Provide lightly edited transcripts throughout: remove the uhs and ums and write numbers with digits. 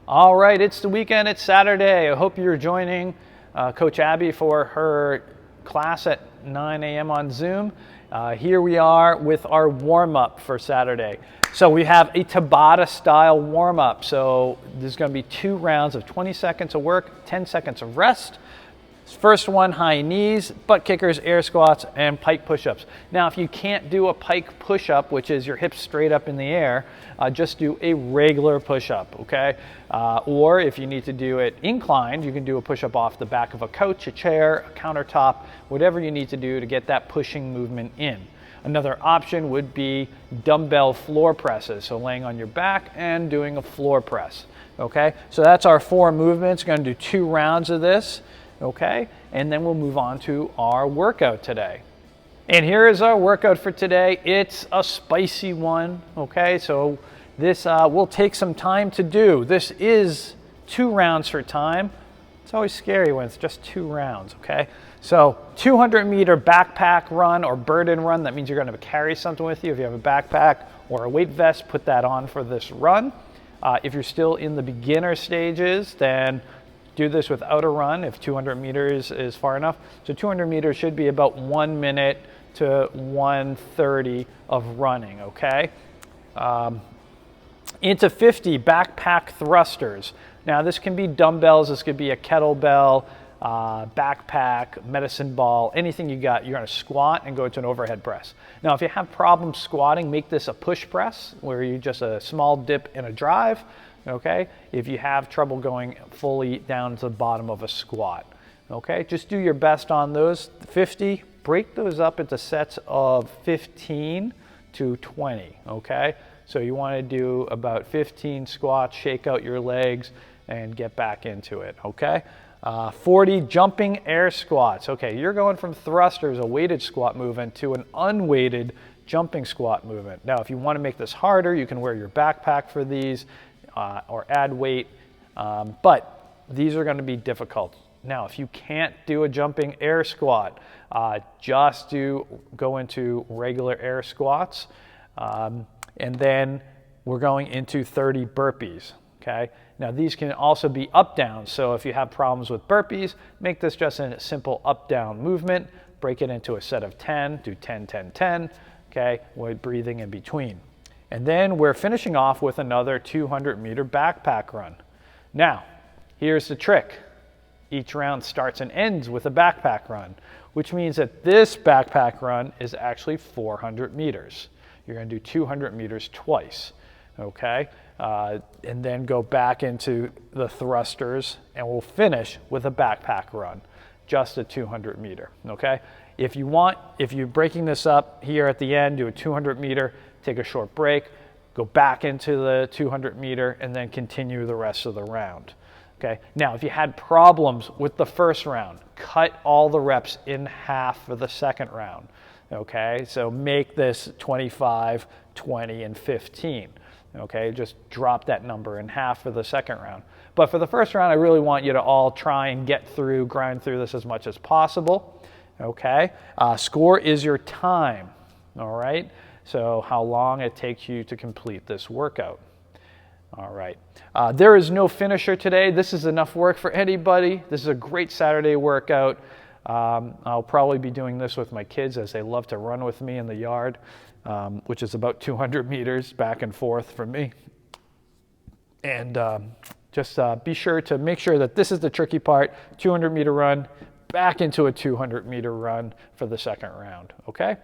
All right, it's the weekend, it's Saturday. I hope you're joining Coach Abby for her class at 9 a.m. on Zoom. Here we are with our warm-up for Saturday. So we have a Tabata style warm-up. So there's going to be 2 rounds of 20 seconds of work, 10 seconds of rest. First one, high knees, butt kickers, air squats, and pike push-ups. Now, if you can't do a pike push-up, which is your hips straight up in the air, just do a regular push-up, okay? Or if you need to do it inclined, you can do a push-up off the back of a couch, a chair, a countertop, whatever you need to do to get that pushing movement in. Another option would be dumbbell floor presses, so laying on your back and doing a floor press, okay? So that's our 4 movements. We're going to do 2 rounds of this. Okay, and then we'll move on to our workout today. And here is our workout for today. It's a spicy one, okay? So this will take some time to do. This is 2 rounds for time. It's always scary when it's just 2 rounds, okay? So 200-meter backpack run or burden run. That means you're gonna carry something with you. If you have a backpack or a weight vest, put that on for this run. If you're still in the beginner stages, then do this without a run if 200 meters is far enough. So 200 meters should be about 1 minute to 1:30 of running, okay? Into 50 backpack thrusters. Now this can be dumbbells, this could be a kettlebell, backpack, medicine ball, anything you got. You're gonna squat and go to an overhead press. Now if you have problems squatting, make this a push press where you just a small dip and a drive. Okay, if you have trouble going fully down to the bottom of a squat, okay, just do your best on those. 50, break those up into sets of 15 to 20, okay? So you want to do about 15 squats, shake out your legs, and get back into it, okay? 40 jumping air squats. Okay, you're going from thrusters, a weighted squat movement, to an unweighted jumping squat movement. Now, if you want to make this harder, you can wear your backpack for these. Or add weight, but these are going to be difficult. Now, if you can't do a jumping air squat, just go into regular air squats, and then we're going into 30 burpees, okay? Now, these can also be up-down, so if you have problems with burpees, make this just a simple up-down movement, break it into a set of 10, do 10, 10, 10, okay, with breathing in between. And then we're finishing off with another 200-meter backpack run. Now, here's the trick. Each round starts and ends with a backpack run, which means that this backpack run is actually 400 meters. You're going to do 200 meters twice, okay? And then go back into the thrusters, and we'll finish with a backpack run, just a 200 meter, okay? If you're breaking this up here at the end, do a 200 meter, take a short break, go back into the 200 meter, and then continue the rest of the round. Okay. Now, if you had problems with the first round, cut all the reps in half for the second round. Okay, so make this 25, 20, and 15. Okay, just drop that number in half for the second round. But for the first round, I really want you to all try and grind through this as much as possible. Okay, score is your time. All right. So how long it takes you to complete this workout. All right. There is no finisher today. This is enough work for anybody. This is a great Saturday workout. I'll probably be doing this with my kids as they love to run with me in the yard, which is about 200 meters back and forth from me. And just be sure to make sure that this is the tricky part, 200-meter run, back into a 200-meter run for the second round, okay?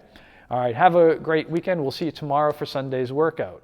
All right, have a great weekend. We'll see you tomorrow for Sunday's workout.